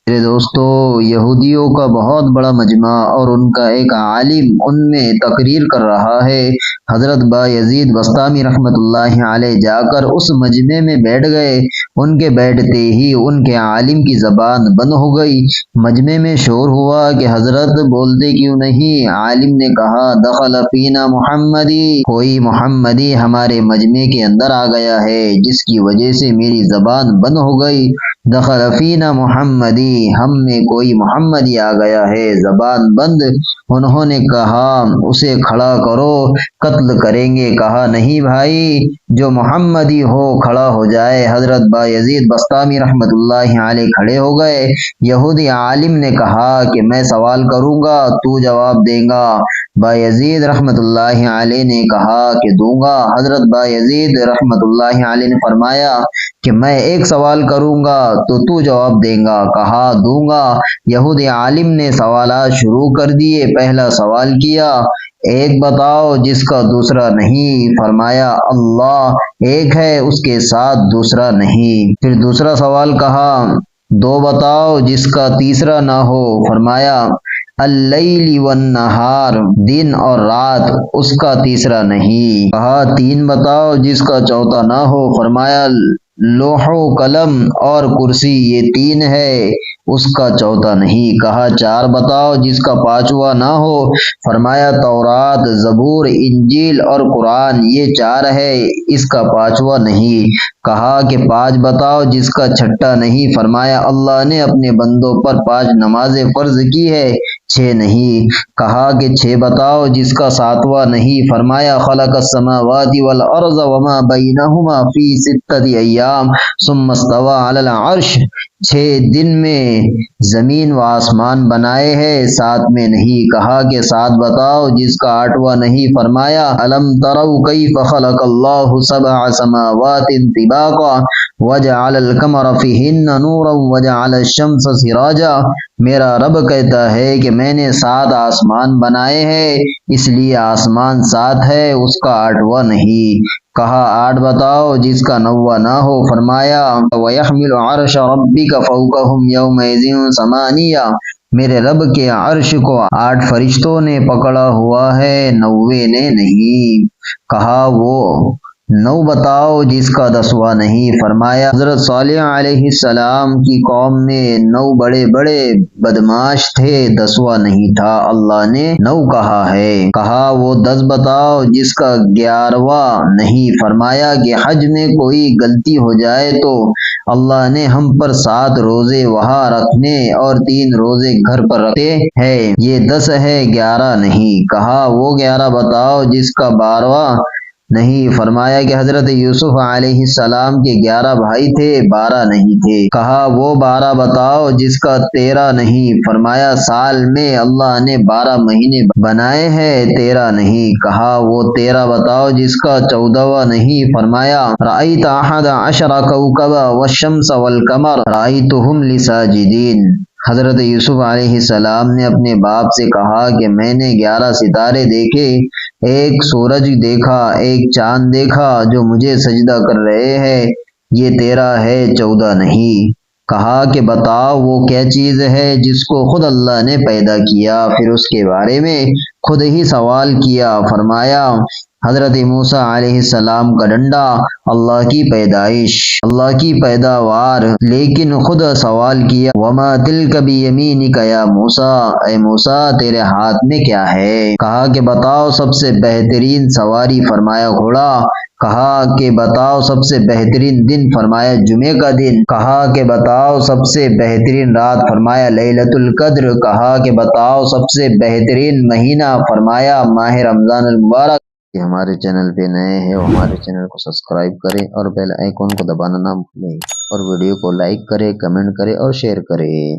میرے دوستو، یہودیوں کا بہت بڑا مجمع اور ان کا ایک عالم ان میں تقریر کر رہا ہے۔ حضرت با یزید بسطامی رحمۃ اللہ علیہ جا کر اس مجمع میں بیٹھ گئے۔ ان کے بیٹھتے ہی ان کے عالم کی زبان بند ہو گئی۔ مجمع میں شور ہوا کہ حضرت بولتے کیوں نہیں؟ عالم نے کہا، دخل فینا محمدی، کوئی محمدی ہمارے مجمع کے اندر آ گیا ہے جس کی وجہ سے میری زبان بند ہو گئی۔ دخل فینا محمدی، ہم میں کوئی محمدی آ گیا ہے، زبان بند۔ انہوں نے کہا، اسے کھڑا کرو، قتل کریں گے۔ کہا، نہیں بھائی، جو محمدی ہو کھڑا ہو جائے۔ حضرت با یزید بسطامی رحمۃ اللہ علیہ کھڑے ہو گئے۔ یہودی عالم نے کہا کہ میں سوال کروں گا، تو جواب دے گا؟ با یزید رحمۃ اللہ علیہ نے کہا کہ دوں گا۔ حضرت با یزید رحمۃ اللہ علیہ نے فرمایا کہ میں ایک سوال کروں گا تو جواب دے گا؟ کہا، دوں گا۔ یہودی عالم نے سوالات شروع کر دیے۔ پہلا سوال کیا، ایک بتاؤ جس کا دوسرا نہیں؟ فرمایا، اللہ ایک ہے، اس کے ساتھ دوسرا نہیں۔ پھر دوسرا سوال کہا، دو بتاؤ جس کا تیسرا نہ ہو؟ فرمایا، اللیل والنہار، دن اور رات، اس کا تیسرا نہیں۔ کہا، تین بتاؤ جس کا چوتھا نہ ہو؟ فرمایا، لوح و قلم اور کرسی، یہ تین ہے، اس کا چوتھا نہیں۔ کہا، چار بتاؤ جس کا پانچواں نہ ہو؟ فرمایا، تورات، زبور، انجیل اور قرآن، یہ چار ہے، اس کا پانچواں نہیں۔ کہا کہ پانچ بتاؤ جس کا چھٹا نہیں؟ فرمایا، اللہ نے اپنے بندوں پر 5 نمازیں فرض کی ہے، 6 نہیں۔ کہا کہ 6 بتاؤ جس کا ساتواں نہیں؟ فرمایا، خلق السماوات والارض وما بینہما فی 6 ایام ثم استوی علی العرش، 6 دن میں زمین و آسمان بنائے ہیں، 7 نہیں۔ کہا کہ 7 بتاؤ جس کا 8واں نہیں؟ فرمایا، الم تروا کیف خلق اللہ 7 سماوات طباقا وجعل القمر فیہن نورا وجعل الشمس سراجا، میرا رب کہتا ہے کہ میں نے 7 آسمان بنائے ہیں، اس لیے آسمان 7 ہے، اس کا 8واں نہیں۔ کہا، 8 بتاؤ جس کا 9واں نہ ہو؟ فرمایا، وَيَحْمِلُ عَرْشَ رَبِّكَ فَوْقَهُمْ يَوْمَئِذٍ ثَمَانِيَةٌ، میرے رب کے عرش کو 8 فرشتوں نے پکڑا ہوا ہے، 9ویں نے نہیں۔ کہا، وہ 9 بتاؤ جس کا 10واں نہیں؟ فرمایا، حضرت صالح علیہ السلام کی قوم میں 9 بڑے بڑے بدمعاش تھے، 10واں نہیں تھا، اللہ نے 9 کہا ہے۔ کہا، وہ 10 بتاؤ جس کا 11واں نہیں؟ فرمایا کہ حج میں کوئی غلطی ہو جائے تو اللہ نے ہم پر 7 روزے وہاں رکھنے اور 3 روزے گھر پر رکھتے ہیں، یہ 10 ہے، 11 نہیں۔ کہا، وہ 11 بتاؤ جس کا 12واں نہیں؟ فرمایا کہ حضرت یوسف علیہ السلام کے 11 بھائی تھے، 12 نہیں تھے۔ کہا، وہ 12 بتاؤ جس کا 13 نہیں؟ فرمایا، سال میں اللہ نے 12 مہینے بنائے ہیں، 13 نہیں۔ کہا، وہ 13 بتاؤ جس کا 14واں نہیں؟ فرمایا، رأیت 11 کوكبا والشمس والقمر رأیتهم لی ساجدین، حضرت یوسف علیہ السلام نے اپنے باپ سے کہا کہ میں نے 11 ستارے دیکھے، ایک سورج دیکھا، ایک چاند دیکھا جو مجھے سجدہ کر رہے ہیں، یہ 13 ہے، 14 نہیں۔ کہا کہ بتاؤ وہ کیا چیز ہے جس کو خود اللہ نے پیدا کیا؟ پھر اس کے بارے میں خود ہی سوال کیا۔ فرمایا، حضرت موسیٰ علیہ السلام کا ڈنڈا، اللہ کی پیدائش، اللہ کی پیداوار، لیکن خود سوال کیا، وما تلک بیمینک یا موسیٰ، اے موسیٰ تیرے ہاتھ میں کیا ہے؟ کہا کہ بتاؤ سب سے بہترین سواری؟ فرمایا، گھوڑا۔ کہا کہ بتاؤ سب سے بہترین دن؟ فرمایا، جمعے کا دن۔ کہا کہ بتاؤ سب سے بہترین رات؟ فرمایا، لیلۃ القدر۔ کہا کہ بتاؤ سب سے بہترین مہینہ؟ فرمایا، ماہ رمضان المبارک۔ ہمارے چینل پہ نئے ہیں وہ ہمارے چینل کو سبسکرائب کریں اور بیل آئیکن کو دبانا نہ بھولیں، اور ویڈیو کو لائک کریں، کمنٹ کریں اور شیئر کریں۔